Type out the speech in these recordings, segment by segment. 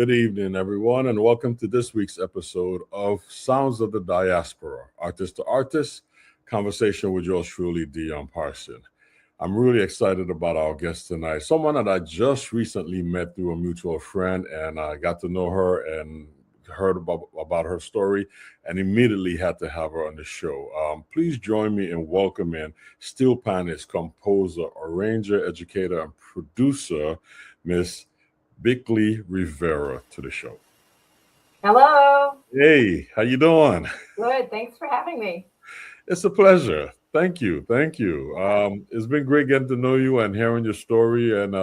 Good evening, everyone, and welcome to this week's episode of Sounds of the Diaspora, Artist to Artist, conversation with yours truly, Dion Parson. I'm really excited about our guest tonight, someone that I just recently met through a mutual friend, and I got to know her and heard about her story and immediately had to have her on the show. Please join me in welcoming Steelpannist, composer, arranger, educator, and producer, Miss Bickley Rivera to the show. Hello. Hey, how you doing? Good. Thanks for having me. It's a pleasure. Thank you. Thank you. It's been great getting to know you and hearing your story. And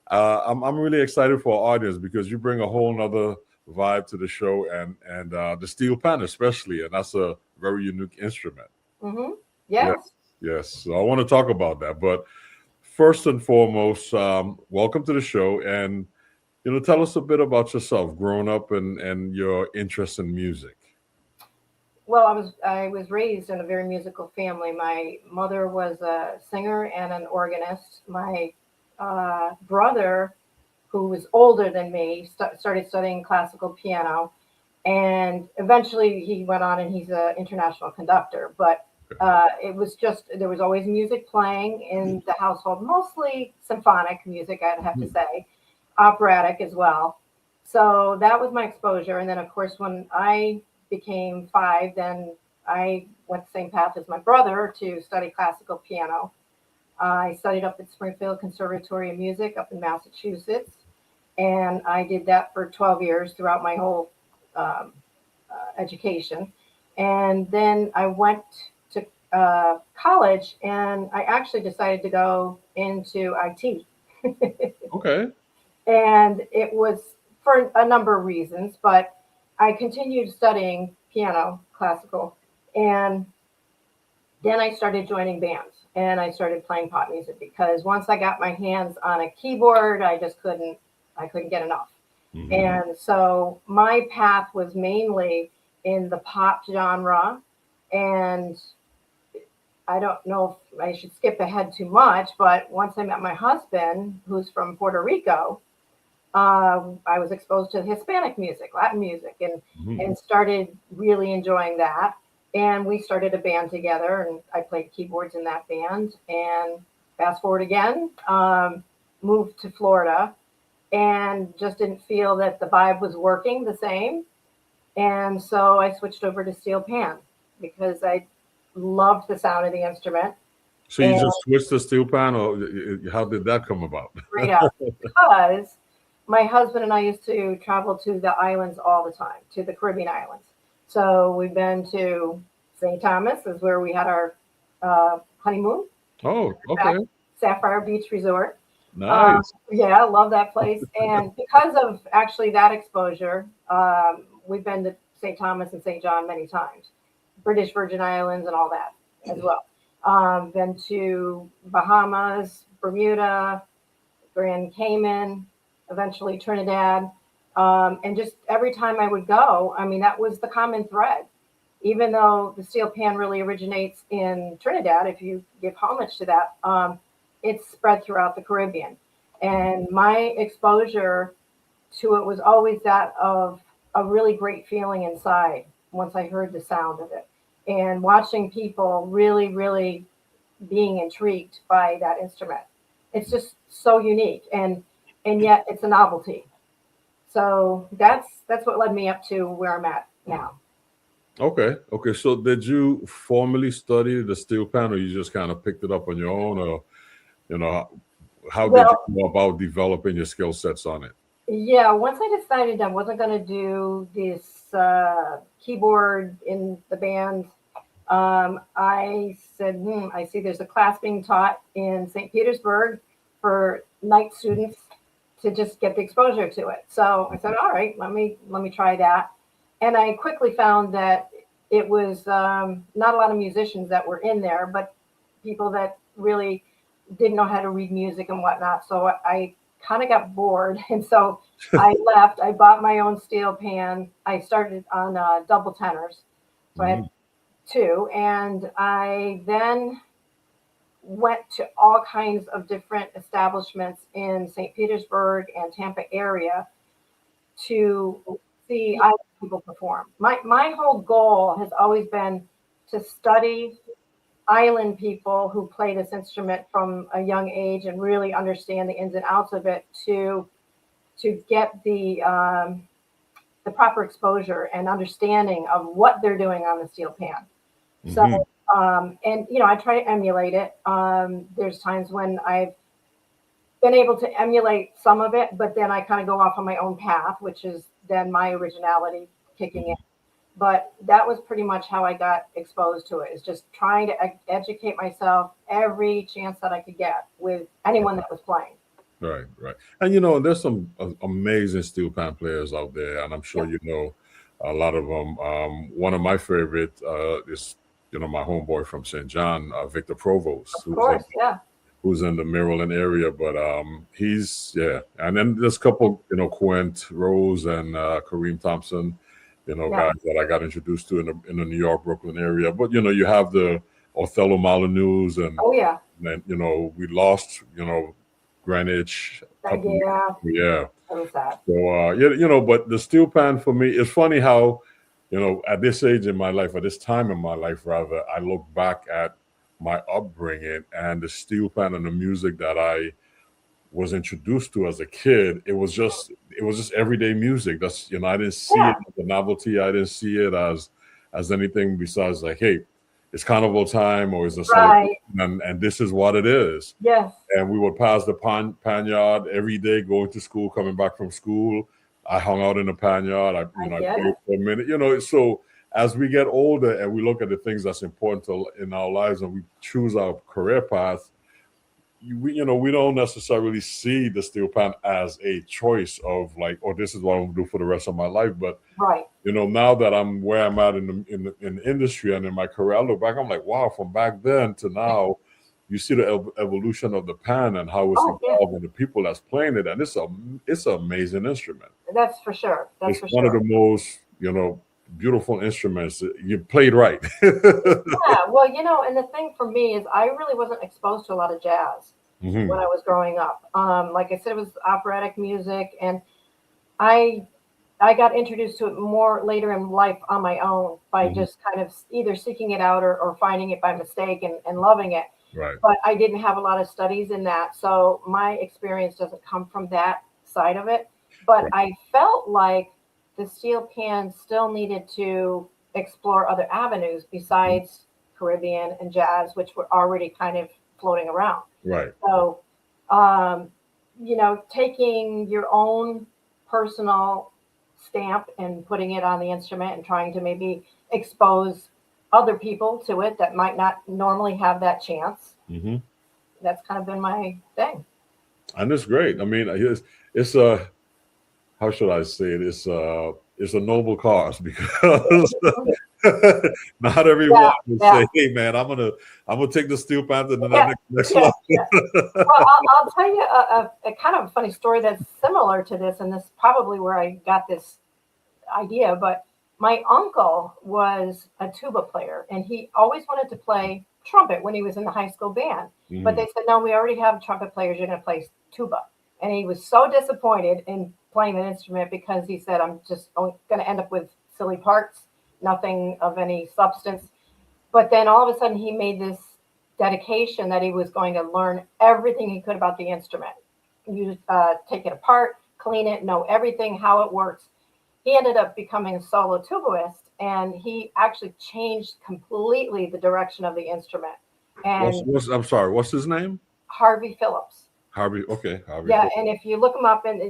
I'm really excited for our audience because you bring a whole nother vibe to the show and the steel pan especially. And that's a very unique instrument. Mm-hmm. Yes. Yes. So I want to talk about that. But first and foremost, welcome to the show. And tell us a bit about yourself, growing up and your interest in music. Well, I was raised in a very musical family. My mother was a singer and an organist. My brother, who was older than me, started studying classical piano, and eventually he went on and he's an international conductor. But it was just there was always music playing in the household, mostly symphonic music, I'd have to say. Operatic as well. So that was my exposure. And then, of course, when I became 5, then I went the same path as my brother to study classical piano. I studied up at Springfield Conservatory of Music up in Massachusetts. And I did that for 12 years throughout my whole education. And then I went to college, and I actually decided to go into IT. Okay. And it was for a number of reasons, but I continued studying piano, classical, and then I started joining bands and I started playing pop music because once I got my hands on a keyboard, I couldn't get enough. Mm-hmm. And so my path was mainly in the pop genre, and I don't know if I should skip ahead too much, but once I met my husband, who's from Puerto Rico, I was exposed to Hispanic music, Latin music, and started really enjoying that. And we started a band together, and I played keyboards in that band. And fast forward again, moved to Florida, and just didn't feel that the vibe was working the same. And so I switched over to steel pan because I loved the sound of the instrument. So you just switched to steel pan, or how did that come about? Right up, because my husband and I used to travel to the islands all the time, to the Caribbean islands. So we've been to St. Thomas, is where we had our honeymoon. Oh, okay. Sapphire Beach Resort. Nice. Yeah, I love that place. And because of actually that exposure, we've been to St. Thomas and St. John many times, British Virgin Islands and all that as well. Been to Bahamas, Bermuda, Grand Cayman, eventually Trinidad. And just every time I would go, I mean, that was the common thread. Even though the steel pan really originates in Trinidad, if you give homage to that, it's spread throughout the Caribbean. And my exposure to it was always that of a really great feeling inside once I heard the sound of it. And watching people really, really being intrigued by that instrument. It's just so unique. And yet it's a novelty. So that's what led me up to where I'm at now. Okay. So did you formally study the steel pan, or you just kind of picked it up on your own, or how did you go about developing your skill sets on it? Yeah, once I decided I wasn't going to do this keyboard in the band, I said, I see there's a class being taught in St. Petersburg for night students to just get the exposure to it. So I said, all right, let me try that. And I quickly found that it was not a lot of musicians that were in there, but people that really didn't know how to read music and whatnot. So I kind of got bored. And so I left. I bought my own steel pan. I started on double tenors. So I had 2. And I then went to all kinds of different establishments in St. Petersburg and Tampa area to see island people perform. My whole goal has always been to study island people who play this instrument from a young age and really understand the ins and outs of it to get the proper exposure and understanding of what they're doing on the steel pan. Mm-hmm. So, and I try to emulate it. There's times when I've been able to emulate some of it, but then I kind of go off on my own path, which is then my originality kicking in. But that was pretty much how I got exposed to it, is just trying to educate myself every chance that I could get with anyone that was playing. Right. And there's some amazing steel pan players out there, and I'm sure a lot of them. One of my favorite is my homeboy from St. John, Victor Provost, who's in the Maryland area, but he's and then there's a couple, Quint Rose and Kareem Thompson, guys that I got introduced to in the New York, Brooklyn area. But you have the Othello Molyneux, and and then we lost Greenwich. That was sad. So but the steel pan for me, it's funny how at this age in my life, at this time in my life rather, I look back at my upbringing and the steel pan and the music that I was introduced to as a kid. It was just everyday music. That's I didn't see it as a novelty. I didn't see it as anything besides like, hey, it's carnival time or it's a celebration, and this is what it is. Yes. And we would pass the pan yard every day, going to school, coming back from school. I hung out in the pan yard. I played for a minute. So as we get older and we look at the things that's important in our lives and we choose our career path, we don't necessarily see the steel pan as a choice of like, oh, this is what I'm gonna do for the rest of my life. But now that I'm where I'm at in the industry and in my career, I look back, I'm like, wow, from back then to now, you see the evolution of the pan and how it's evolved and the people that's playing it, and it's an amazing instrument. That's for sure. It's one of the most beautiful instruments. You played right. Well, and the thing for me is I really wasn't exposed to a lot of jazz when I was growing up. Like I said, it was operatic music, and I got introduced to it more later in life on my own by just kind of either seeking it out or finding it by mistake and loving it. Right. But I didn't have a lot of studies in that, so my experience doesn't come from that side of it. But I felt like the steel pan still needed to explore other avenues besides Caribbean and jazz, which were already kind of floating around. Right. So, taking your own personal stamp and putting it on the instrument and trying to maybe expose other people to it that might not normally have that chance. That's kind of been my thing. And it's great. I mean, it's a, how should I say it? It's a noble cause because not everyone will say, "Hey, man, I'm gonna take the steel pan to the next level." Well, I'll tell you a kind of funny story that's similar to this, and this is probably where I got this idea. But my uncle was a tuba player, and he always wanted to play trumpet when he was in the high school band. But they said, "No, we already have trumpet players. You're going to play tuba." And he was so disappointed in playing an instrument because he said, I'm just going to end up with silly parts, nothing of any substance. But then all of a sudden he made this dedication that he was going to learn everything he could about the instrument. You take it apart, clean it, know everything, how it works. He ended up becoming a solo tubaist, and he actually changed completely the direction of the instrument. And I'm sorry, what's his name? Harvey Phillips. Harvey. Yeah, and if you look him up, and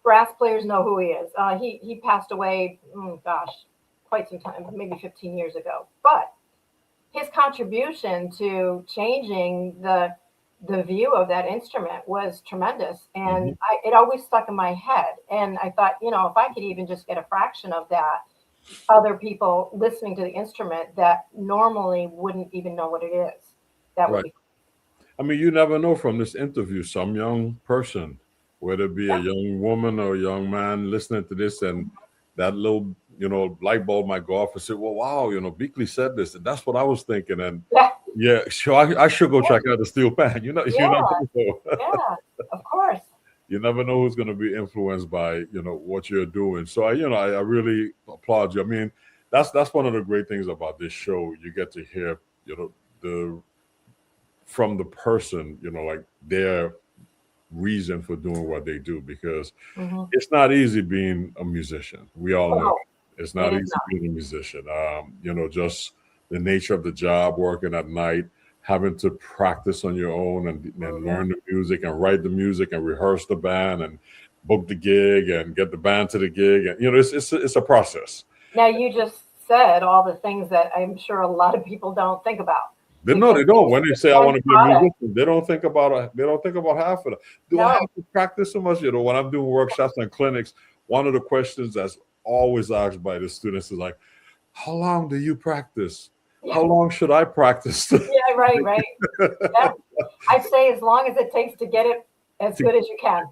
brass players know who he is. He passed away, quite some time, maybe 15 years ago. But his contribution to changing the view of that instrument was tremendous, and it always stuck in my head. And I thought, if I could even just get a fraction of that, other people listening to the instrument that normally wouldn't even know what it is, that would be. I mean, you never know from this interview, some young person, whether it be a young woman or a young man listening to this, and that little, light bulb might go off and say, well, wow, Bickley said this, and that's what I was thinking. And so I should go check out the steel pan, Yeah, of course. you never know who's going to be influenced by, what you're doing. So I really applaud you. I mean, that's one of the great things about this show. You get to hear, the from the person, like their reason for doing what they do, because it's not easy being a musician. We all know it's not easy being a musician. Just the nature of the job, working at night, having to practice on your own and learn the music and write the music and rehearse the band and book the gig and get the band to the gig. And, it's a process. Now, you just said all the things that I'm sure a lot of people don't think about. They don't. When they say I want to be a musician, they don't think about half of it. Do I have to practice so much? When I'm doing workshops and clinics, one of the questions that's always asked by the students is like, how long do you practice? How long should I practice? Yeah, right. Yeah. I say as long as it takes to get it as good as you can.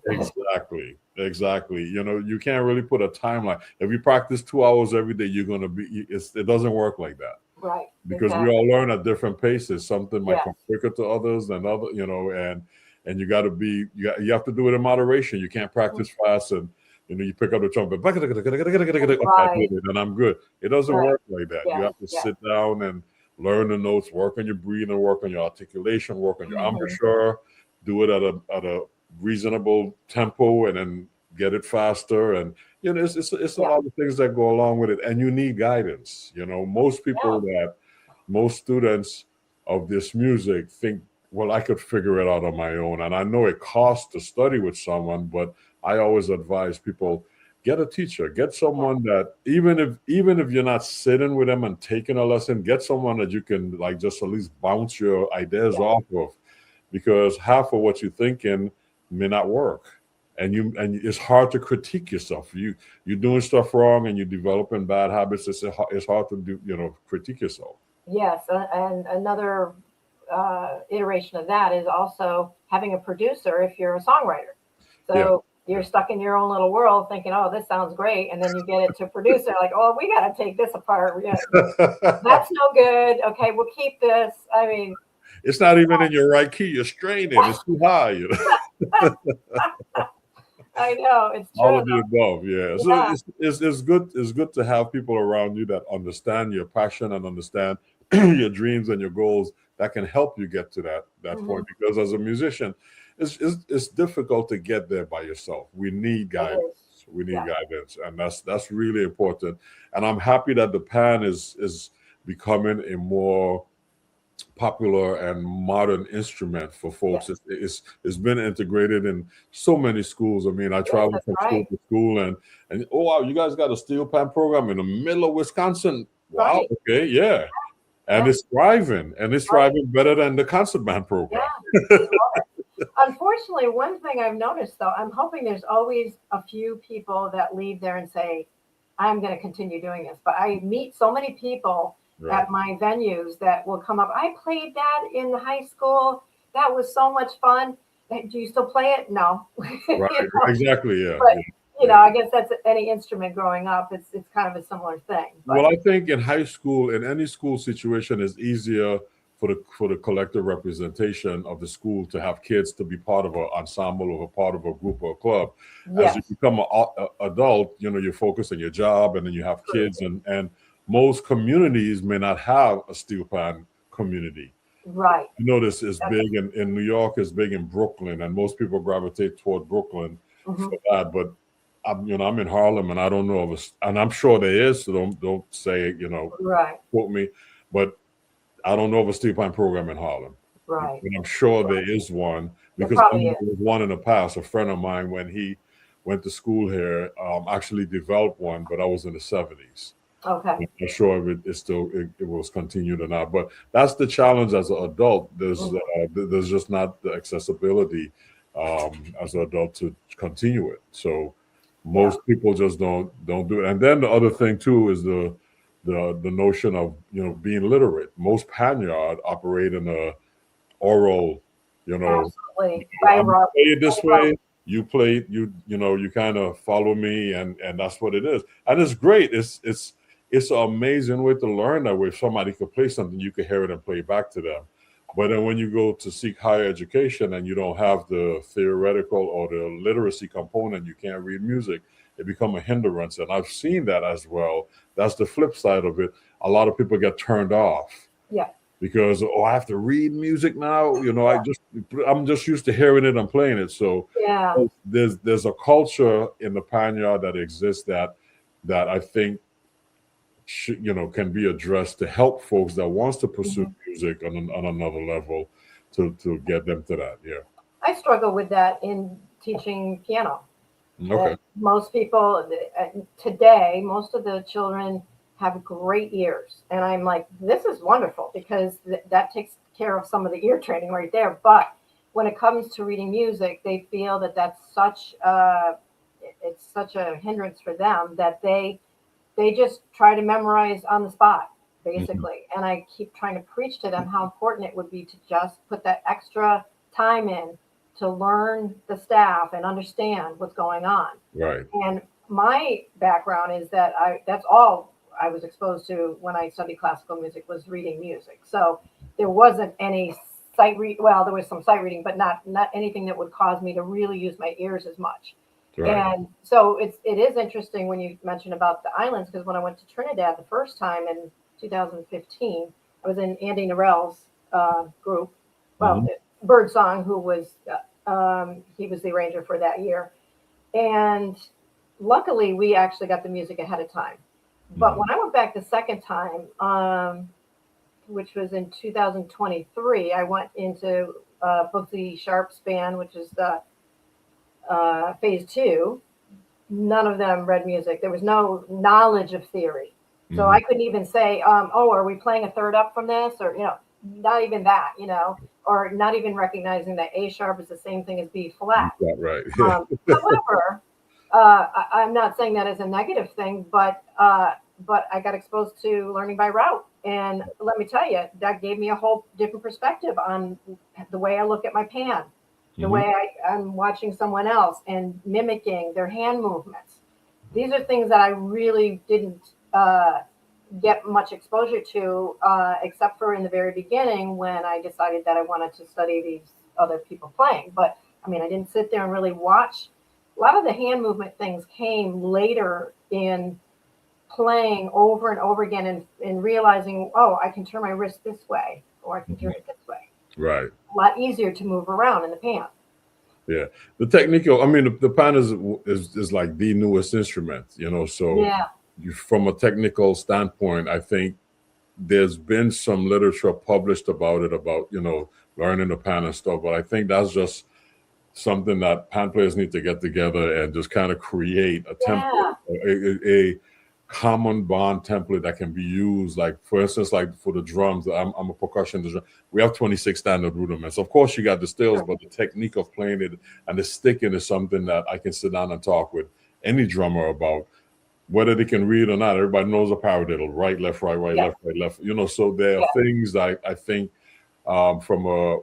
Exactly. You can't really put a timeline. If you practice 2 hours every day, you're going to be. It doesn't work like that. Right. Because we all learn at different paces. Something might come quicker to others than other, and you got to be. You have to do it in moderation. You can't practice fast and. You pick up the trumpet, and I'm good. It doesn't work like that. You have to sit down and learn the notes, work on your breathing, work on your articulation, work on your embouchure, do it at a reasonable tempo, and then get it faster. And it's a lot of things that go along with it, and you need guidance. Most students of this music think, well, I could figure it out on my own, and I know it costs to study with someone, but I always advise people, get a teacher, get someone that even if you're not sitting with them and taking a lesson, get someone that you can just at least bounce your ideas off of, because half of what you're thinking may not work, and it's hard to critique yourself. You're doing stuff wrong and you're developing bad habits. It's hard to do critique yourself. Yes, and another iteration of that is also having a producer if you're a songwriter. So. You're stuck in your own little world thinking, oh, this sounds great. And then you get it to producer, like, oh, we got to take this apart. That's no good. Okay, we'll keep this. I mean, it's not even in your right key. You're straining. It's too high. I know. It's true. All of the above. Yeah. So it's good. It's good to have people around you that understand your passion and understand your dreams and your goals that can help you get to that point. Because as a musician, it's difficult to get there by yourself. We need guidance. Guidance, and that's really important. And I'm happy that the pan is becoming a more popular and modern instrument for folks. It's been integrated in so many schools. I mean, I travel from school to school, and oh wow, you guys got a steel pan program in the middle of Wisconsin. Wow, okay, yeah. And it's thriving, better than the concert band program. Unfortunately, one thing I've noticed, though, I'm hoping there's always a few people that leave there and say, I'm going to continue doing this. But I meet so many people at my venues that will come up. I played that in high school. That was so much fun. Do you still play it? No. Right. Exactly. Yeah. But, I guess that's any instrument growing up. It's kind of a similar thing. But. Well, I think in high school, in any school situation, it's easier for the collective representation of the school to have kids to be part of an ensemble or a part of a group or a club. As you become an adult, you focus on your job, and then you have kids, and most communities may not have a steel pan community. Right. This is big in New York, is big in Brooklyn, and most people gravitate toward Brooklyn for that. But I'm in Harlem, and I don't know of and I'm sure there is. So don't say quote me, but I don't know of a steel pan program in Harlem. Right. And I'm sure there is one, because there was one in the past. A friend of mine, when he went to school here, actually developed one, but I was in the 70s. Okay. I'm not sure if it was continued or not. But that's the challenge as an adult. There's just not the accessibility as an adult to continue it. So most people just don't do it. And then the other thing too is the notion of being literate. Most panyard operate in a oral, Absolutely. I play it this way, you play it, you kind of follow me, and that's what it is. And it's great. It's an amazing way to learn that way. If somebody could play something, you could hear it and play it back to them. But then when you go to seek higher education and you don't have the theoretical or the literacy component, you can't read music, it becomes a hindrance. And I've seen that as well. That's the flip side of it. A lot of people get turned off. Yeah. Because I have to read music now. I'm just used to hearing it and playing it. So Yeah. there's a culture in the Panyard that exists that I think can be addressed to help folks that wants to pursue music on another level to get them to that. Yeah. I struggle with that in teaching piano. Okay. Most people today, most of the children have great ears. And I'm like, this is wonderful because that takes care of some of the ear training right there. But when it comes to reading music, they feel that that's it's such a hindrance for them that they just try to memorize on the spot, basically. And I keep trying to preach to them how important it would be to just put that extra time in to learn the staff and understand what's going on. Right. And my background is that that's all I was exposed to when I studied classical music was reading music. So there wasn't any well, there was some sight reading, but not anything that would cause me to really use my ears as much. Right. And so it is interesting when you mentioned about the islands, because when I went to Trinidad the first time in 2015, I was in Andy Narell's group, Birdsong, who was he was the arranger for that year. And luckily we actually got the music ahead of time. But when I went back the second time, which was in 2023, I went into Bickley Sharp's band, which is the phase 2. None of them read music. There was no knowledge of theory. So I couldn't even say, are we playing a third up from this? Or, not even that, or not even recognizing that A sharp is the same thing as B flat. Right. However, I'm not saying that as a negative thing, but I got exposed to learning by rote. And let me tell you, that gave me a whole different perspective on the way I look at my pan, the way I'm watching someone else and mimicking their hand movements. These are things that I really didn't get much exposure to, except for in the very beginning when I decided that I wanted to study these other people playing. But I mean, I didn't sit there and really watch. A lot of the hand movement things came later in playing over and over again and realizing, I can turn my wrist this way or I can turn it this way. Right. A lot easier to move around in the pan. Yeah. The technical, the pan is like the newest instrument, so yeah. From a technical standpoint, I think there's been some literature published about it, learning the pan and stuff, but I think that's just something that pan players need to get together and just kind of create a template, a common bond template that can be used. Like, for instance, like for the drums, I'm a percussionist. We have 26 standard rudiments. Of course, you got the stills, but the technique of playing it and the sticking is something that I can sit down and talk with any drummer about. Whether they can read or not, everybody knows a paradiddle, right, left, right, left, right, left. So there are things that I think from a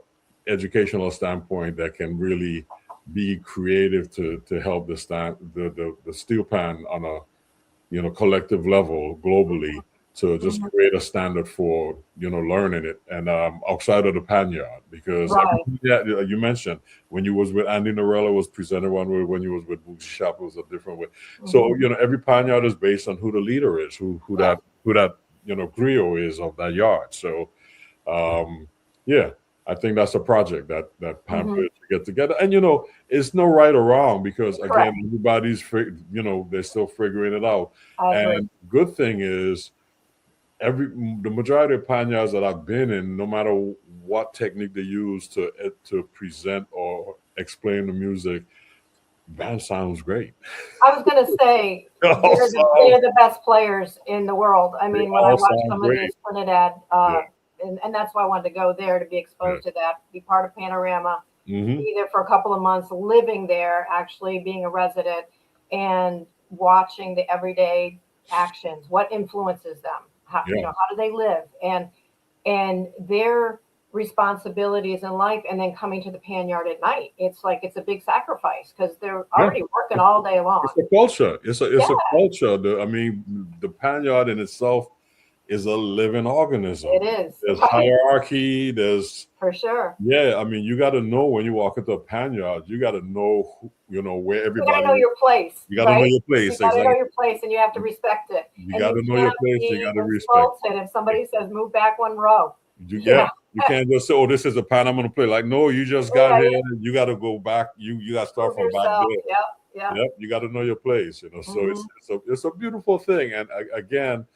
educational standpoint that can really be creative to help the steel pan on a collective level globally to just create a standard for learning it and outside of the Panyard, because you mentioned when you was with Andy Narella was presented one way, when you was with Boogie Shop it was a different way. So every Panyard is based on who the leader is, who that griot is of that yard. So I think that's a project that pan players get together, and it's no right or wrong, because again, everybody's they're still figuring it out. And good thing is, the majority of panyards that I've been in, no matter what technique they use to present or explain the music, band sounds great. I was going to say they're the best players in the world. I mean, when I watched some of this Trinidad, and that's why I wanted to go there, to be exposed to that, be part of Panorama, be there for a couple of months, living there, actually being a resident, and watching the everyday actions, what influences them, how do they live, and their responsibilities in life, and then coming to the Panyard at night. It's like it's a big sacrifice because they're already working all day long. It's a culture. It's a culture. The Panyard in itself is a living organism. It is. There's Right. hierarchy. There's For sure. yeah. I mean, you got to know when you walk into a pan yard. You got to know where You everybody. gotta know your place. You got to know your place. You gotta Exactly. know your place, and you have to respect it. You And got to know your can't place. You be got to respect. insulted if somebody says move back one row. Yeah. You can't just say, "Oh, this is a pan I'm going to play." Like, no, you just got here. You got to go back. You got to start from back there. Yep. You got to know your place. So it's a beautiful thing. And again,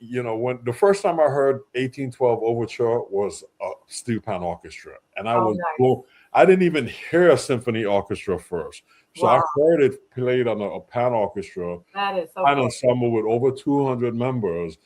when the first time I heard 1812 Overture was a steel pan orchestra, and I didn't even hear a symphony orchestra first. So I heard it played on a pan orchestra, that is so pan cool. ensemble with over 200 members,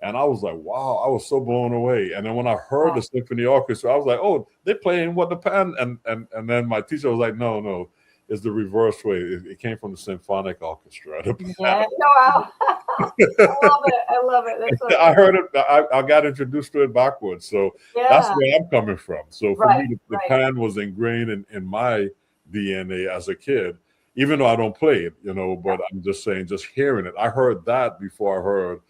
and I was like, wow, I was so blown away. And then when I heard the symphony orchestra, I was like, oh, they're playing what the pan, and then my teacher was like, no, it's the reverse way. It came from the symphonic orchestra. Yeah, wow. I love it. That's so I heard it. I got introduced to it backwards, so that's where I'm coming from. So for me, the pan was ingrained in my DNA as a kid, even though I don't play it, But I'm just saying, just hearing it, I heard that before I heard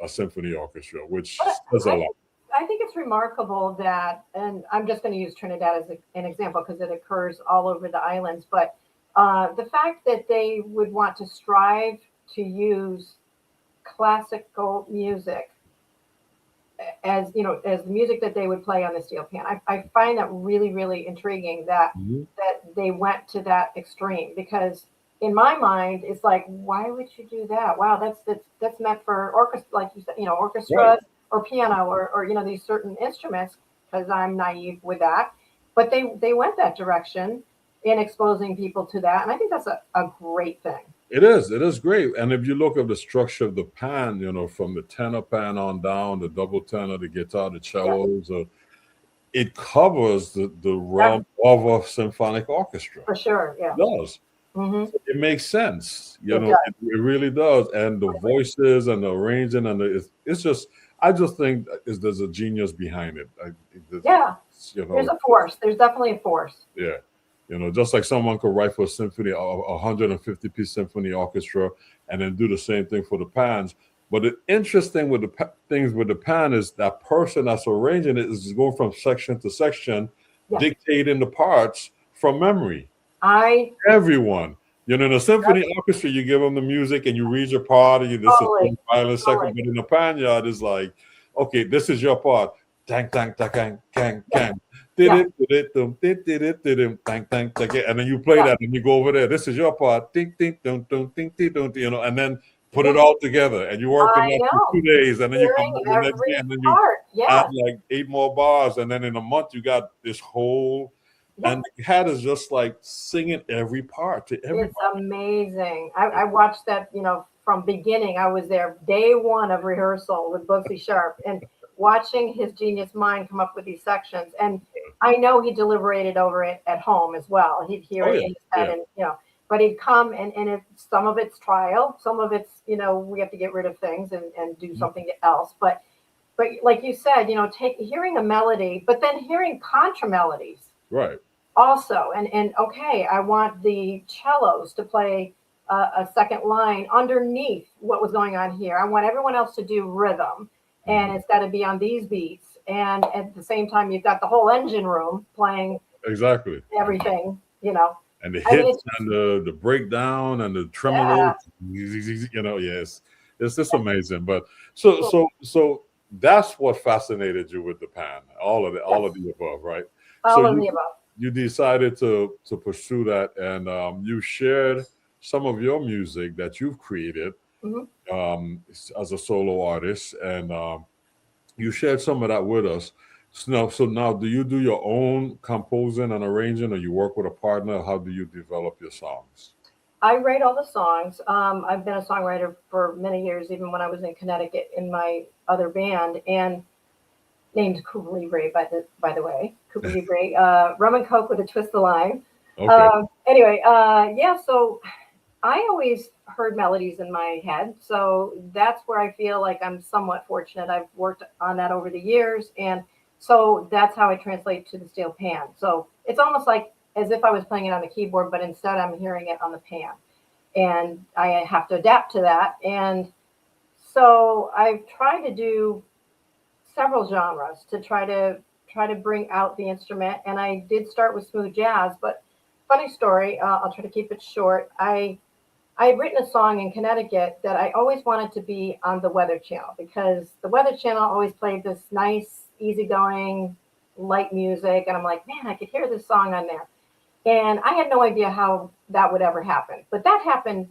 a symphony orchestra, which says a lot. I think it's remarkable that, and I'm just going to use Trinidad as an example because it occurs all over the islands, but the fact that they would want to strive to use classical music as the music that they would play on the steel pan. I find that really, really intriguing that they went to that extreme, because in my mind it's like, why would you do that? Wow, that's meant for orchestra, like you said, orchestras or piano or these certain instruments, because I'm naive with that. But they went that direction in exposing people to that, and I think that's a great thing. It is great. And if you look at the structure of the pan, from the tenor pan on down, the double tenor, the guitar, the cellos, it covers the realm of a symphonic orchestra. For sure, yeah. It does. So it makes sense. Does. It really does. And the voices and the arranging it's just, I just think there's a genius behind it. There's a force. There's definitely a force. Yeah. Just like someone could write for a symphony, a 150-piece symphony orchestra, and then do the same thing for the pans. But the interesting with the things with the pan is that person that's arranging it is going from section to section, dictating the parts from memory. Everyone. In a symphony orchestra, you give them the music and you read your part, and this is violin second. But in the pan yard, it's like, okay, this is your part. Dang, dang, dang, dang, dang. And then you play that and you go over there. This is your part. Ding, ding, ding, ding, ding, ding, and then put it all together. And you work on that for 2 days, and then you come back the next day, and then you add like 8 more bars, and then in a month you got this whole. And the cat is just like singing every part to every. It's amazing. I watched that, from beginning. I was there day one of rehearsal with Bugsy Sharp, and watching his genius mind come up with these sections. And I know he deliberated over it at home as well. He'd hear it in his head, and but he'd come and some of it's trial, some of it's we have to get rid of things and do something else. But like you said, hearing a melody, but then hearing contra melodies. Right. Also, and okay, I want the cellos to play a second line underneath what was going on here. I want everyone else to do rhythm, and it's got to be on these beats. And at the same time, you've got the whole engine room playing everything, And the hits and the breakdown and the tremolo, yes, it's just amazing. But so that's what fascinated you with the pan, all of the above, right? All of the above. You decided to pursue that, and you shared some of your music that you've created as a solo artist, and you shared some of that with us. So now, do you do your own composing and arranging, or you work with a partner? How do you develop your songs? I write all the songs. I've been a songwriter for many years, even when I was in Connecticut in my other band, and named Cuba Libre, by the way. Cuba Libre, rum and coke with a twist of lime. Okay. So I always heard melodies in my head. So that's where I feel like I'm somewhat fortunate. I've worked on that over the years. And so that's how I translate to the steel pan. So it's almost like as if I was playing it on the keyboard, but instead I'm hearing it on the pan. And I have to adapt to that. And So I've tried to do several genres to try to bring out the instrument. And I did start with smooth jazz, but funny story. I'll try to keep it short. I had written a song in Connecticut that I always wanted to be on the Weather Channel because the Weather Channel always played this nice, easygoing, light music. And I'm like, man, I could hear this song on there. And I had no idea how that would ever happen. But that happened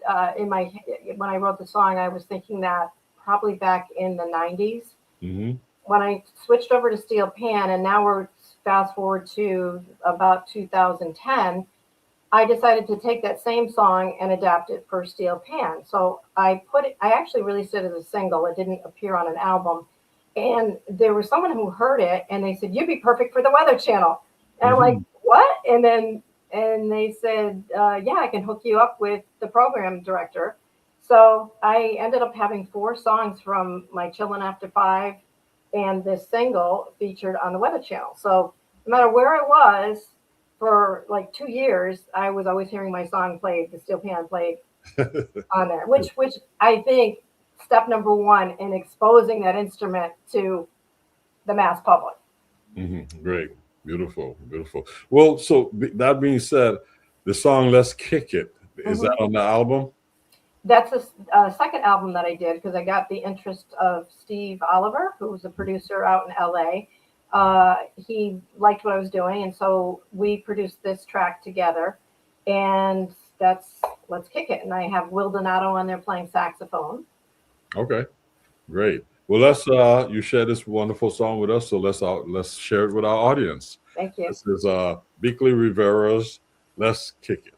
when I wrote the song. I was thinking that probably back in the 90s. Mm-hmm. When I switched over to steel pan, and now we're fast forward to about 2010, I decided to take that same song and adapt it for steel pan. So I actually released it as a single. It didn't appear on an album. And there was someone who heard it and they said, you'd be perfect for the Weather Channel. And I'm like, what? And they said, yeah, I can hook you up with the program director. So I ended up having 4 songs from my Chillin' After 5 and this single featured on the Weather Channel. So no matter where I was, for like 2 years, I was always hearing my song played, the steel pan played on there, which I think step number 1 in exposing that instrument to the mass public. Mm-hmm. Great. Beautiful. Beautiful. Well, so that being said, the song Let's Kick It, is that on the album? That's a second album that I did because I got the interest of Steve Oliver, who was a producer out in LA. He liked what I was doing, and so we produced this track together, and that's Let's Kick It. And I have Will Donato on there playing saxophone. Okay, great. Well, let's you share this wonderful song with us, so let's share it with our audience. Thank you. This is Bickley Rivera's Let's Kick It.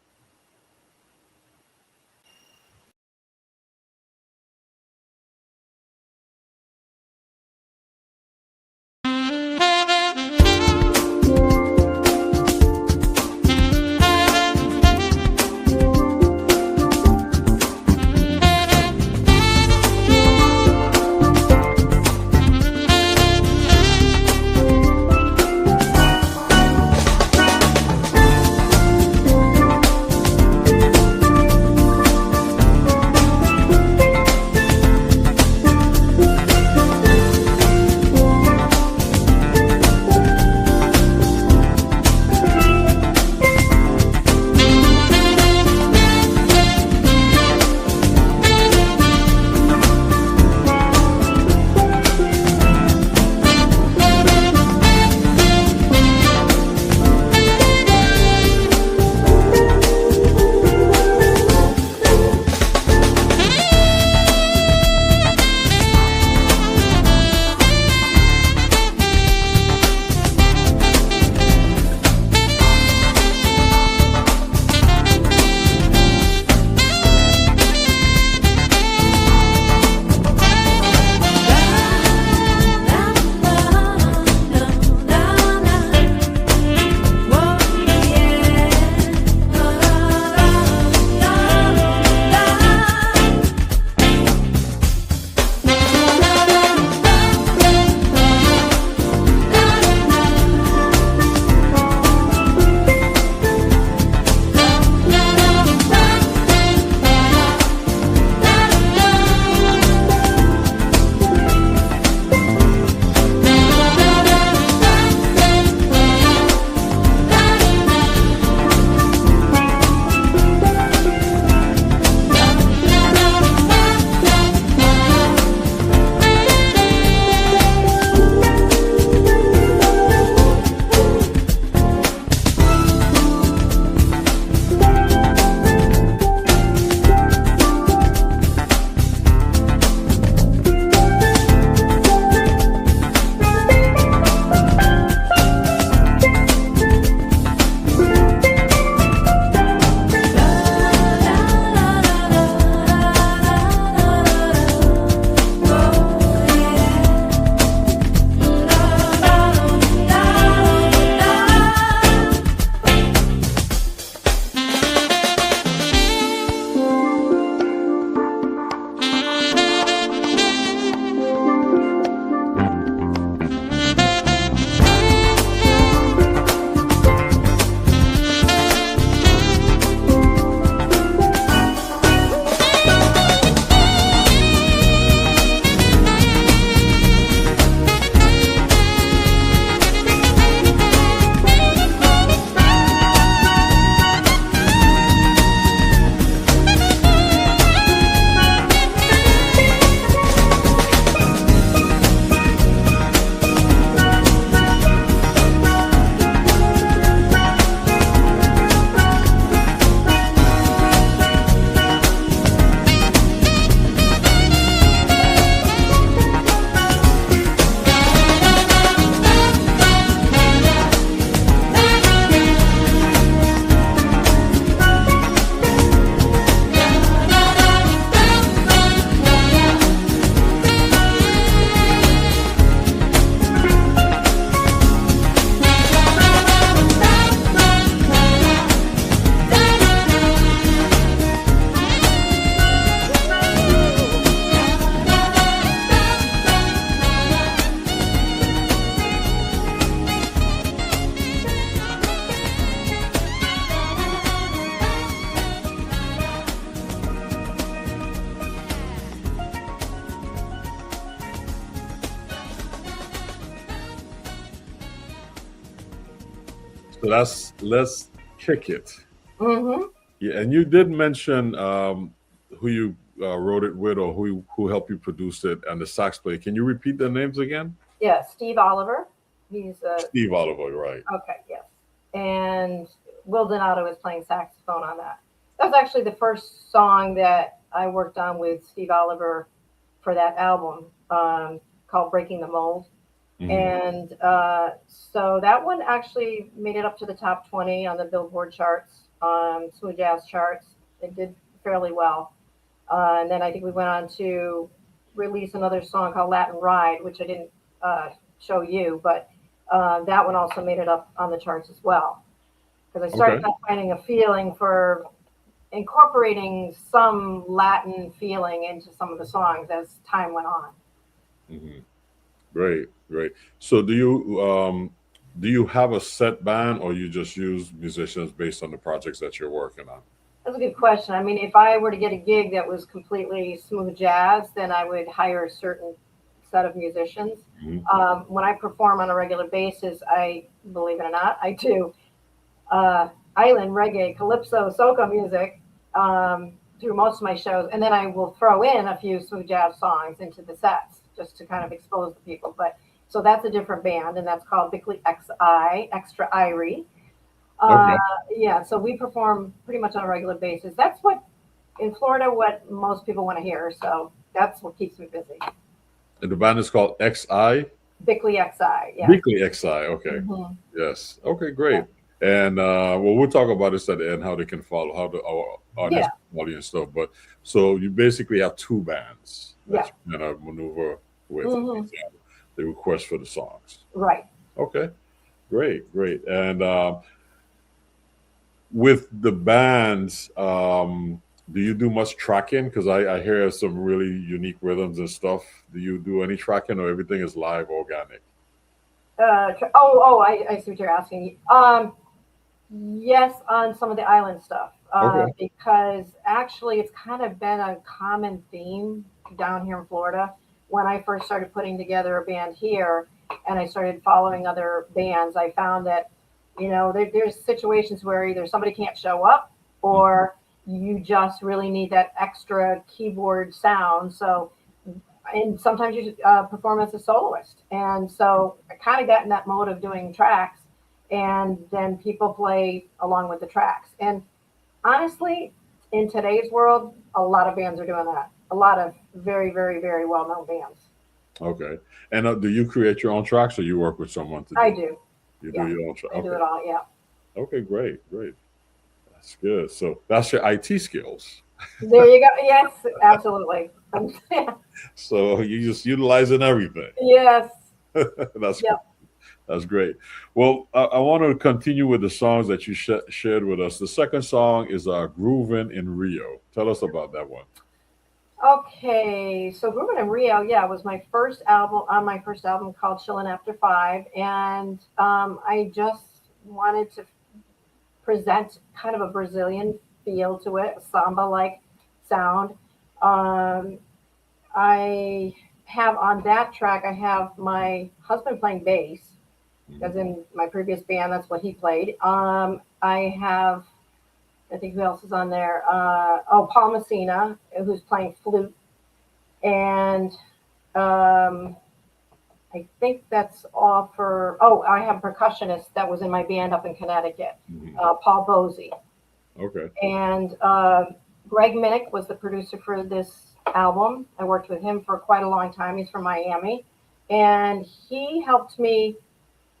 So that's Let's Kick It. Mm-hmm. Yeah, and you did mention who you wrote it with, or who helped you produce it, and the sax player. Can you repeat their names again? Yeah, Steve Oliver. He's Steve Oliver, right? okay, yes. And Will Donato is playing saxophone on that. That was actually the first song that I worked on with Steve Oliver for that album, called Breaking the Mold. And so that one actually made it up to the top 20 on the Billboard charts, smooth jazz charts. It did fairly well. And then I think we went on to release another song called Latin Ride, which I didn't show you, but that one also made it up on the charts as well. Because I started finding a feeling for incorporating some Latin feeling into some of the songs as time went on. Great, great. So do you have a set band, or you just use musicians based on the projects that you're working on? That's a good question. I mean, if I were to get a gig that was completely smooth jazz, then I would hire a certain set of musicians. When I perform on a regular basis, I, believe it or not, I do island, reggae, calypso, soca music through most of my shows. And then I will throw in a few smooth jazz songs into the sets just to kind of expose the people. But so that's a different band, and that's called Bickley XI, Extra Irie. Yeah, so we perform pretty much on a regular basis. That's what, in Florida, what most people want to hear. So that's what keeps me busy. And the band is called XI? Bickley XI, yeah. Bickley XI, okay. Yes. Okay, great. And well, we'll talk about this at the end, how they can follow, how our audience can follow you and stuff. But so you basically have two bands that you kind of maneuver with, the request for the songs. Right. Okay, great, great. And with the bands, do you do much tracking? Because I hear some really unique rhythms and stuff. Do you do any tracking, or everything is live, organic? I see what you're asking. Yes, on some of the island stuff, because actually it's kind of been a common theme down here in Florida. When I first started putting together a band here and I started following other bands, I found that, there's situations where either somebody can't show up, or you just really need that extra keyboard sound. So, and sometimes you perform as a soloist. And so I kind of got in that mode of doing tracks, and then people play along with the tracks. And honestly, in today's world, a lot of bands are doing that. A lot of very, very, very well-known bands. Okay. And do you create your own tracks, or you work with someone to do? I do. You do your own tracks? I do it all, yeah. Okay, great, great. That's good. So that's your IT skills. There you go. Yes, absolutely. So you just utilizing everything. Yes. That's good. That's great. Well, I want to continue with the songs that you shared with us. The second song is Groovin' in Rio. Tell us about that one. Okay, so Groovin' in Rio, was my first album, called Chillin' After 5. And I just wanted to present kind of a Brazilian feel to it, a samba-like sound. I have on that track, I have my husband playing bass, because in my previous band, that's what he played. I think who else is on there? Paul Messina, who's playing flute. And I think that's all for, I have a percussionist that was in my band up in Connecticut, Paul Bosey. Okay. And Greg Minnick was the producer for this album. I worked with him for quite a long time. He's from Miami. And he helped me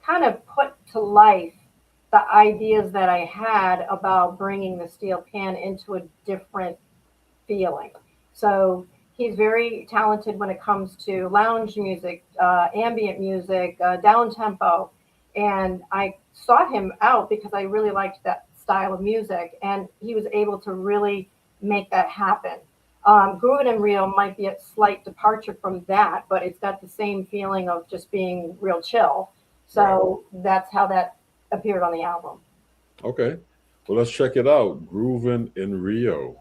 kind of put to life the ideas that I had about bringing the steel pan into a different feeling. So he's very talented when it comes to lounge music, ambient music, down tempo. And I sought him out because I really liked that style of music, and he was able to really make that happen. Groovin' in Rio might be a slight departure from that, but it's got the same feeling of just being real chill. So that's how that appeared on the album. Okay. Well, let's check it out. Groovin' in Rio.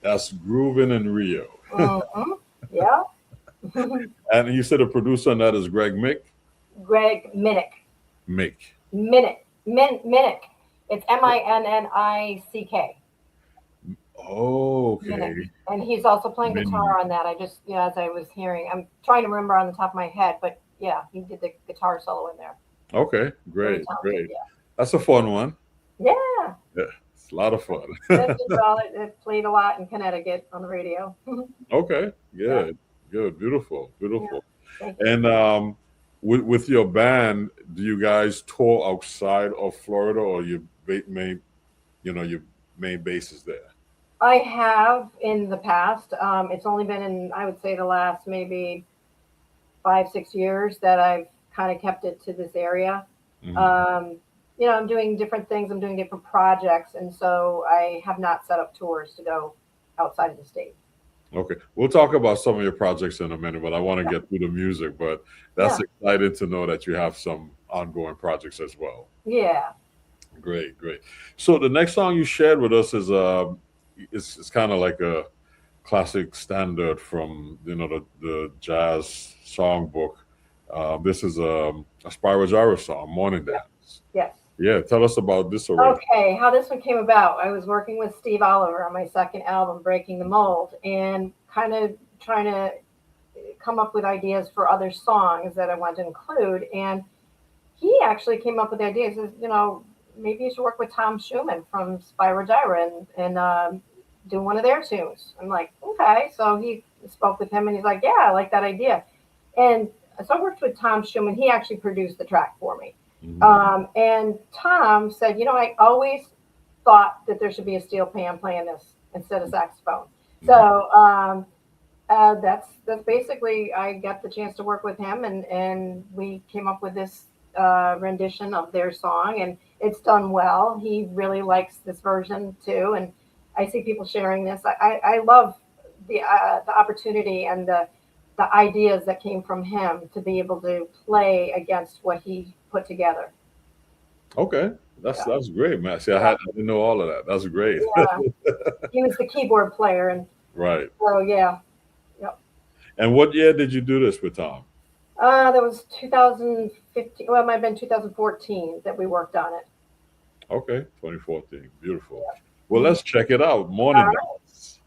That's Groovin' in Rio. Mm-hmm. Yeah. And you said the producer on that is Greg Mick? Greg Minnick. Mick. Minnick. Minnick. It's Minnick. Oh, okay. Minnick. And he's also playing guitar on that. I just, as I was hearing, I'm trying to remember on the top of my head, but yeah, he did the guitar solo in there. Okay, great, great. Yeah. That's a fun one. Yeah. Yeah, it's a lot of fun. It played a lot in Connecticut on the radio. Okay, good, good, beautiful, beautiful. Yeah. And with your band, do you guys tour outside of Florida, or your main base is there? I have in the past. It's only been in, I would say, the last maybe 5-6 years that I've kind of kept it to this area. Mm-hmm. I'm doing different things. I'm doing different projects. And so I have not set up tours to go outside of the state. Okay. We'll talk about some of your projects in a minute, but I want to get through the music. But that's exciting to know that you have some ongoing projects as well. Yeah. Great, great. So the next song you shared with us is it's kind of like a classic standard from the jazz songbook. This is a Spiral Gyro song, Morning Dance. Yes. Yeah, tell us about this already. Okay, how this one came about. I was working with Steve Oliver on my second album, Breaking the Mold, and kind of trying to come up with ideas for other songs that I wanted to include. And he actually came up with the idea. He says, maybe you should work with Tom Schumann from Spiral Gyro and do one of their tunes. I'm like, okay. So he spoke with him and he's like, yeah, I like that idea. And so I worked with Tom Schumann. He actually produced the track for me. Mm-hmm. And Tom said, I always thought that there should be a steel pan playing this instead of saxophone. Mm-hmm. So that's basically, I got the chance to work with him and we came up with this rendition of their song, and it's done well. He really likes this version too. And I see people sharing this. I love the opportunity and the ideas that came from him to be able to play against what he put together. Okay, that's great, man. See, I didn't know all of that. That's great. Yeah. He was the keyboard player, and right. So yeah. Yep. And what year did you do this with Tom? That was 2015. Well, it might have been 2014 that we worked on it. Okay, 2014. Beautiful. Yeah. Well, let's check it out. Morning Dance.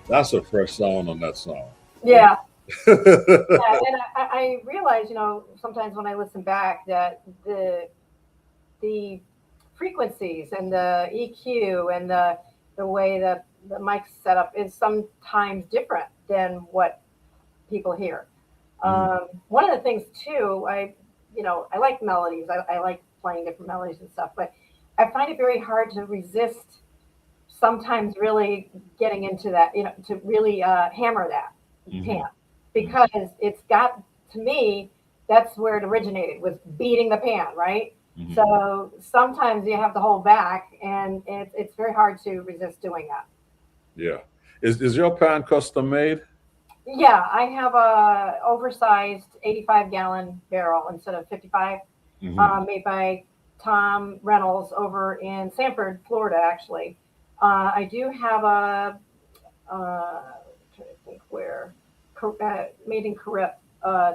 That's a fresh sound on that song. Yeah. Yeah, and I realize, sometimes when I listen back that the frequencies and the EQ and the way that the mic's set up is sometimes different than what people hear. One of the things too, I like melodies. I like playing different melodies and stuff, but I find it very hard to resist sometimes really getting into that, to really hammer that pan, because it's got, to me, that's where it originated, was beating the pan, right? So sometimes you have to hold back, and it's very hard to resist doing that. Yeah. Is your pan custom made? Yeah, I have a oversized 85-gallon barrel instead of 55, made by Tom Reynolds over in Sanford, Florida, actually. I do have I'm trying to think where, made in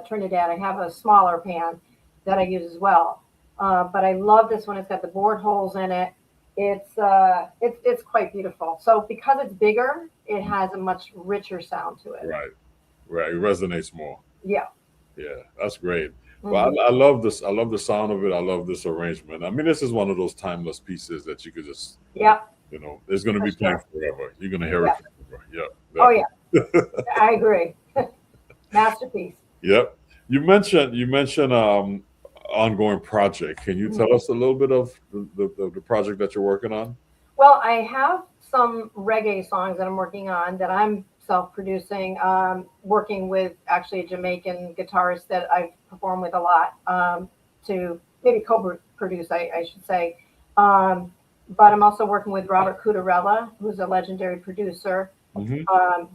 Trinidad. I have a smaller pan that I use as well. But I love this one. It's got the bored holes in it. It's quite beautiful. So because it's bigger, it has a much richer sound to it. Right. It resonates more. Yeah. Yeah, that's great. Well, I love this. I love the sound of it. I love this arrangement. I mean, this is one of those timeless pieces that you could just, it's going to be playing forever. You're going to hear it forever. Yeah. Oh yeah. I agree. Masterpiece. Yep. You mentioned ongoing project. Can you tell us a little bit of the project that you're working on? Well, I have some reggae songs that I'm working on that I'm self-producing, working with actually a Jamaican guitarist that I've performed with a lot, to maybe co-produce, I should say. But I'm also working with Robert Cutarella, who's a legendary producer,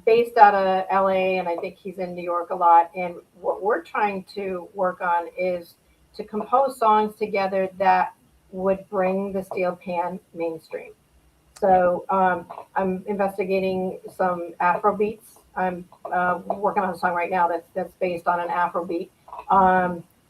based out of LA, and I think he's in New York a lot. And what we're trying to work on is to compose songs together that would bring the steel pan mainstream. So I'm investigating some Afro beats. I'm working on a song right now that's based on an Afro beat.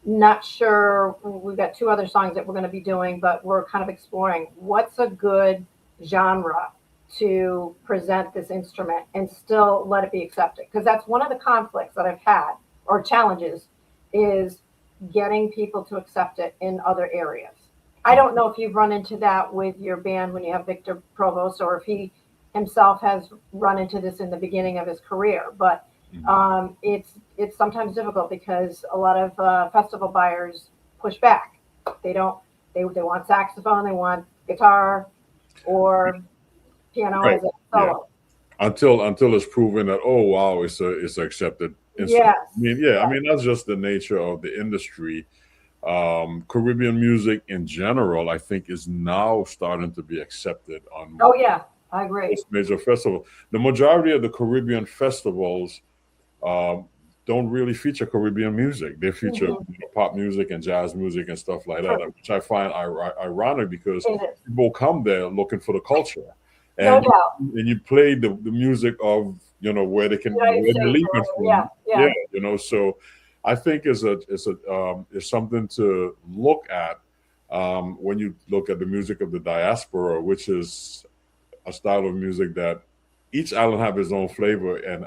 Not sure, we've got 2 other songs that we're going to be doing, but we're kind of exploring what's a good genre to present this instrument and still let it be accepted. Because that's one of the conflicts that I've had, or challenges, is getting people to accept it in other areas. I don't know if you've run into that with your band when you have Victor Provost, or if he himself has run into this in the beginning of his career, but it's sometimes difficult because a lot of festival buyers push back. They want saxophone, they want guitar or piano as a solo. Yeah. Until it's proven that, oh wow, it's accepted. Yes. I mean that's just the nature of the industry. Caribbean music in general, I think, is now starting to be accepted on. Oh yeah, I agree. Major festival. The majority of the Caribbean festivals don't really feature Caribbean music. They feature pop music and jazz music and stuff like that, which I find ironic because people come there looking for the culture, and no doubt. And you play the music of where they can where they're leaving from. So I think it's something to look at when you look at the music of the diaspora, which is a style of music that each island have its own flavor and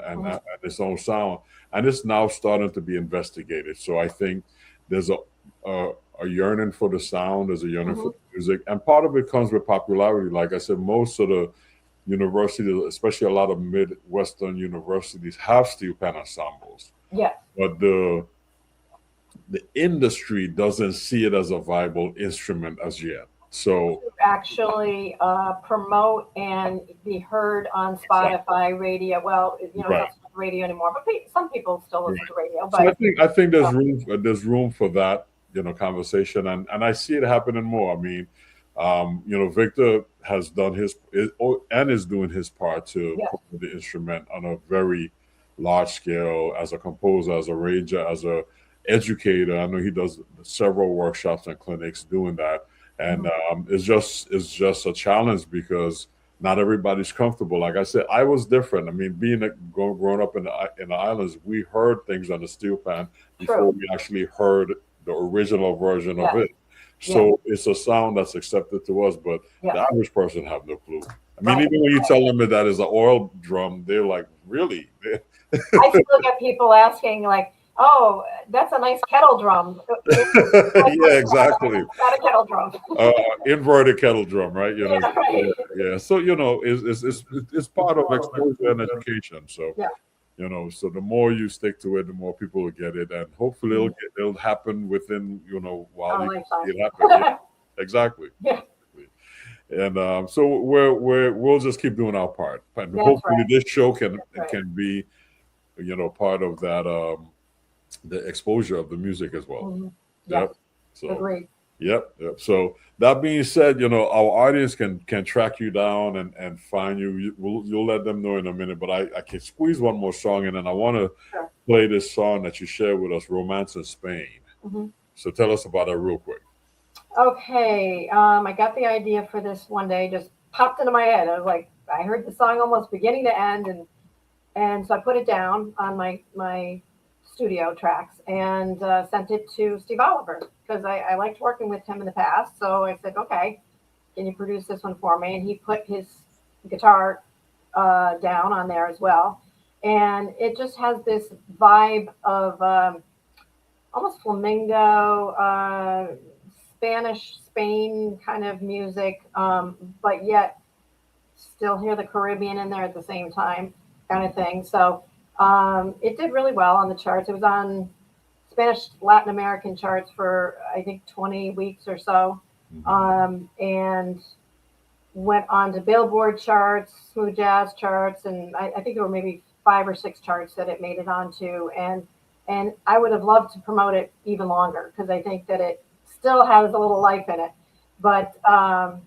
its own sound, and it's now starting to be investigated. So I think there's a yearning for the sound, there's a yearning for the music, and part of it comes with popularity. Like I said, most of the universities, especially a lot of Midwestern universities, have steel pan ensembles. Yeah. But the industry doesn't see it as a viable instrument as yet. So actually promote and be heard on Spotify, radio. Well, not radio anymore, but some people still listen to radio. But so I think there's room for that, conversation, and I see it happening more. I mean, Victor has done his and is doing his part to put the instrument on a very large scale as a composer, as a arranger, as a educator. I know he does several workshops and clinics doing that. And it's just a challenge because not everybody's comfortable. Like I said, I was different. I mean, growing up in the islands, we heard things on the steel pan before we actually heard the original version of it. So it's a sound that's accepted to us, but the average person have no clue. I mean, even when you tell them that is an oil drum, they're like, really? I still get people asking, like, "Oh, that's a nice kettle drum." Yeah, exactly. Not a kettle drum. Inverted kettle drum, right? You know, Yeah, right. yeah. So it's part of exposure and education. So Yeah. So the more you stick to it, the more people will get it, and hopefully it'll happen within while you see it happen. Yeah, exactly. Yeah. And so we'll just keep doing our part, and hopefully this show can be part of that the exposure of the music as well. Mm-hmm. Yep. So agreed. Yep. So that being said, our audience can track you down and find you. You'll let them know in a minute, but I can squeeze one more song in, and I want to play this song that you shared with us, "Romance in Spain." Mm-hmm. So tell us about that real quick. Okay, I got the idea for this one day, just popped into my head. I was like, I heard the song almost beginning to end, and so I put it down on my studio tracks and sent it to Steve Oliver because I liked working with him in the past. So I said, okay, can you produce this one for me? And he put his guitar down on there as well. And it just has this vibe of almost flamenco, Spanish, Spain kind of music, but yet still hear the Caribbean in there at the same time kind of thing. So it did really well on the charts. It was on Spanish Latin American charts for, I think, 20 weeks or so, and went on to Billboard charts, smooth jazz charts, and I think there were maybe 5 or 6 charts that it made it onto. And I would have loved to promote it even longer because I think that it still has a little life in it. But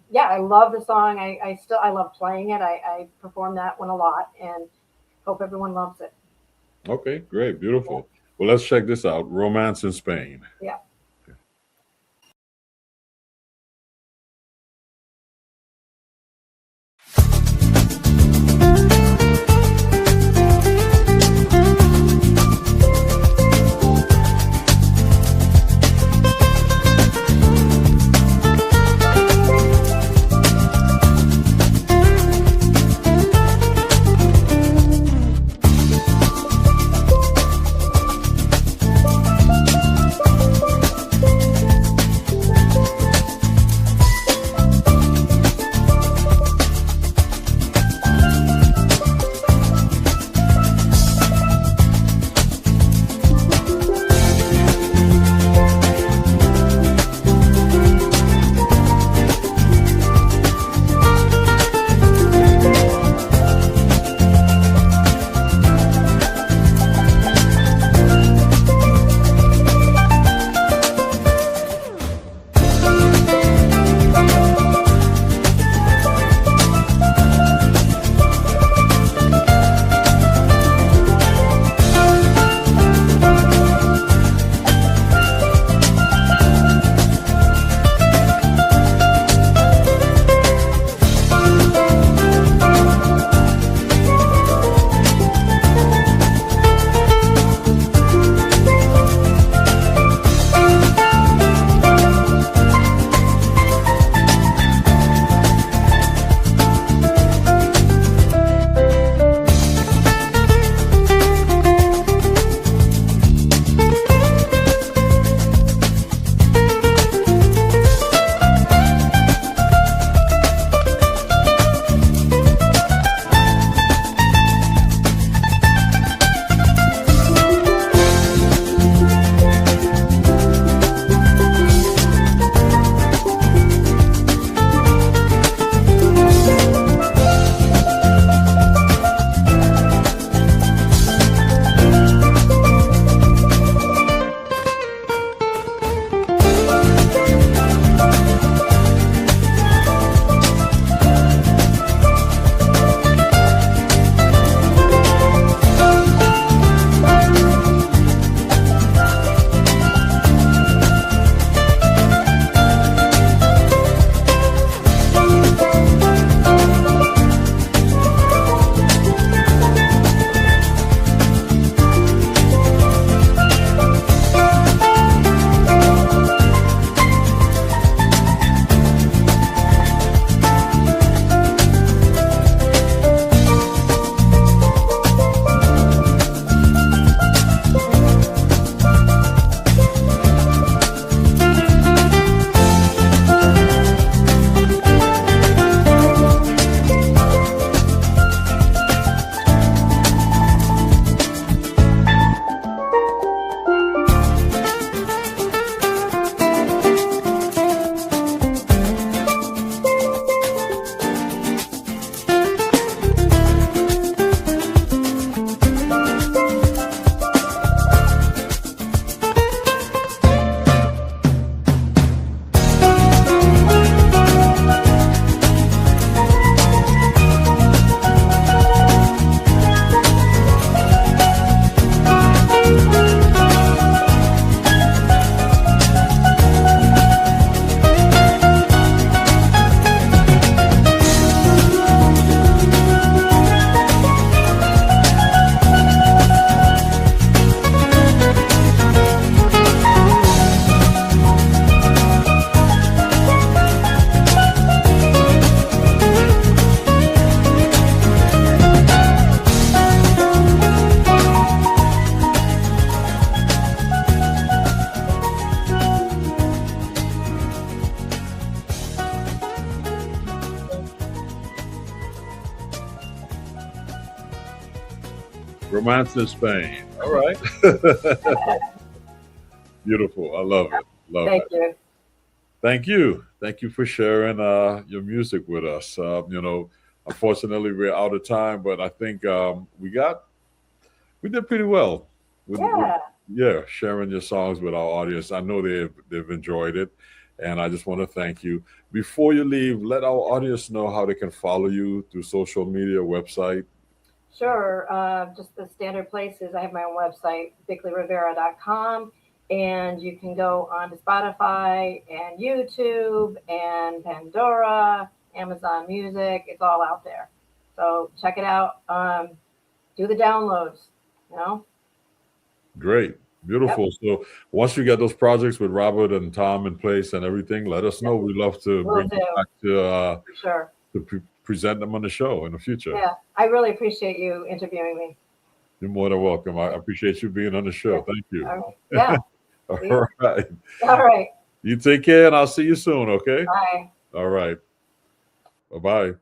yeah, I love the song. I love playing it. I perform that one a lot and hope everyone loves it. Okay, great, beautiful. Well, let's check this out. "Romance in Spain." Yeah. Romance in Spain. All right. Beautiful. I love it. Love Thank it. you. Thank you. Thank you for sharing your music with us. Unfortunately, we're out of time, but I think we did pretty well. Yeah. Yeah, sharing your songs with our audience. I know they've enjoyed it, and I just want to thank you. Before you leave, let our audience know how they can follow you through social media, website. Sure. Just the standard places. I have my own website, BickleyRivera.com, and you can go on to Spotify and YouTube and Pandora, Amazon Music. It's all out there. So check it out. Do the downloads. You know. Great. Beautiful. Yep. So once you get those projects with Robert and Tom in place and everything, let us know. Yep. We'd love to Will bring do. you back For sure. to present them on the show in the future. Yeah. I really appreciate you interviewing me. You're more than welcome. I appreciate you being on the show. Yeah. Thank you. All right. Yeah. All right. All right. You take care, and I'll see you soon, okay? Bye. All right. Bye-bye.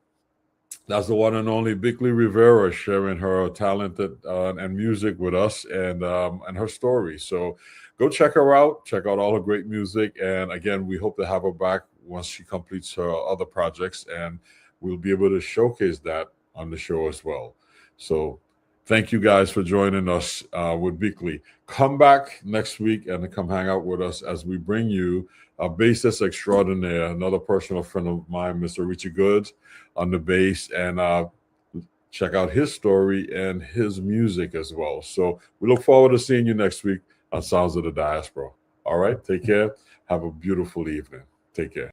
That's the one and only Bickley Rivera sharing her talent and music with us and her story. So go check her out. Check out all her great music. And again, we hope to have her back once she completes her other projects, and we'll be able to showcase that on the show as well. So thank you guys for joining us with Bickley. Come back next week and come hang out with us as we bring you a bassist extraordinaire, another personal friend of mine, Mr. Richie Goods, on the bass, and check out his story and his music as well. So we look forward to seeing you next week on Sounds of the Diaspora. All right, take care. Have a beautiful evening. Take care.